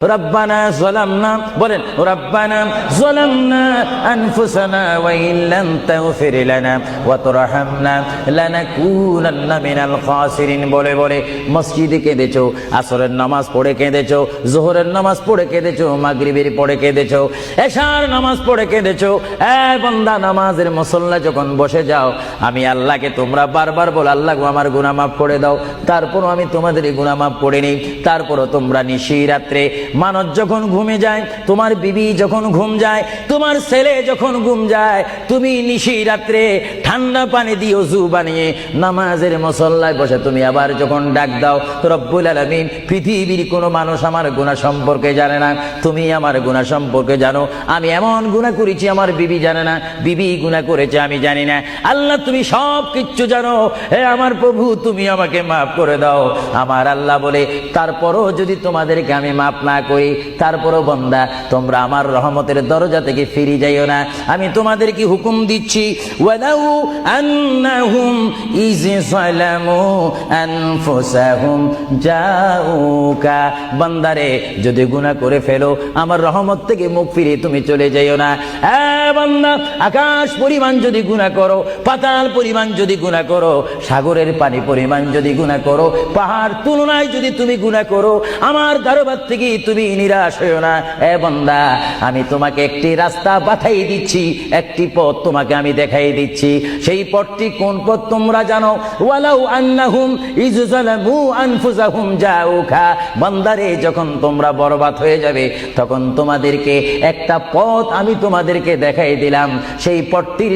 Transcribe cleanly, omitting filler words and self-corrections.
রব্বানা যালামনা বলেন রব্বানা যালামনা আনফুসানা ওয়া ইন লাম তাগফির লানা ওয়া তারহামনা লানাকুনান্না মিনাল খাসিরিন বলে বলে মসজিদে কেঁদেছো, আসরের নামাজ পড়ে কেঁদেছো, যোহরের নামাজ পড়ে কেঁদেছো, মাগরিবের পড়ে কেঁদেছো, এশার নামাজ পড়ে কেঁদেছো। এ বান্দা, নামাজের মুসল্লা যখন বসে যাও, আমি আল্লাহকে তোমরা বারবার বলো, আল্লাহ গো আমার গুনাহ মাফ করে দাও। তারপরও আমি তোমাদের গুনাহ মাফ করে নিই। তারপরও তোমরা নিশি রাত্রে মানুষ যখন ঘুমে যায়, তোমার বিবি যখন ঘুম যায়, তোমার ছেলে যখন ঘুম যায়, তুমি নিশি রাত্রে ঠান্ডা পানি দিয়ে ওযু বানিয়ে নামাজের মুসল্লায় বসে তুমি আবার যখন ডাক দাও, রব্বুল আলামিন, পৃথিবীর কোনো মানুষ আমার গুনাহ সম্পর্কে জানে না, তুমি আমার গুনাহ সম্পর্কে জানো। আমি এমন গুনাহ করেছি আমার বিবি জানে না, বিবি গুনাহ করেছে আমি জানি না। আল্লাহ তুমি সব কিচ্ছু জানো, হে আমার প্রভু তুমি আমাকে মাফ করে দাও। আমার আল্লাহ বলে, তারপরও যদি তোমাদেরকে আমি মাফ না করি, তারপরও বান্দা তোমরা আমার রহমতের দরজা থেকে ফিরে যাইও না। আমি তোমাদেরকে হুকুম দিচ্ছি, ওয়ালাউ আন্নাহুম ইয যালামু আনফুসাহুম জাউকা, বান্দারে যদি গুনাহ করে ফেলো, আমার রহমত থেকে মুখ ফিরিয়ে তুমি চলে যাইও না। বান্দা, আকাশ পরিমাণ যদি গুনাহ করো, পাতাল পরিমাণ যদি গুনাহ করো, সাগরের পানি পরিমাণ যদি গুনাহ করো, পাহাড় তুলনায় যদি তুমি গুনাহ করো, আমার দরবার থেকে তুমি নিরাশ হইও না। বান্দা, আমি তোমাকে একটি রাস্তা বাতাই দিচ্ছি, একটি পথ তোমাকে আমি দেখাই দিচ্ছি। সেই পথটি কোন পথ তোমরা জানো? ওয়ালাউ আন্নাহুম ইয যালামু আনফুসাহুম জাউকা, বান্দারে যখন তোমরা বরবাদ হয়ে যাবে, তখন তোমাদেরকে একটা পথ আমি তোমাদেরকে দেখাই দিলাম। সেই পথটির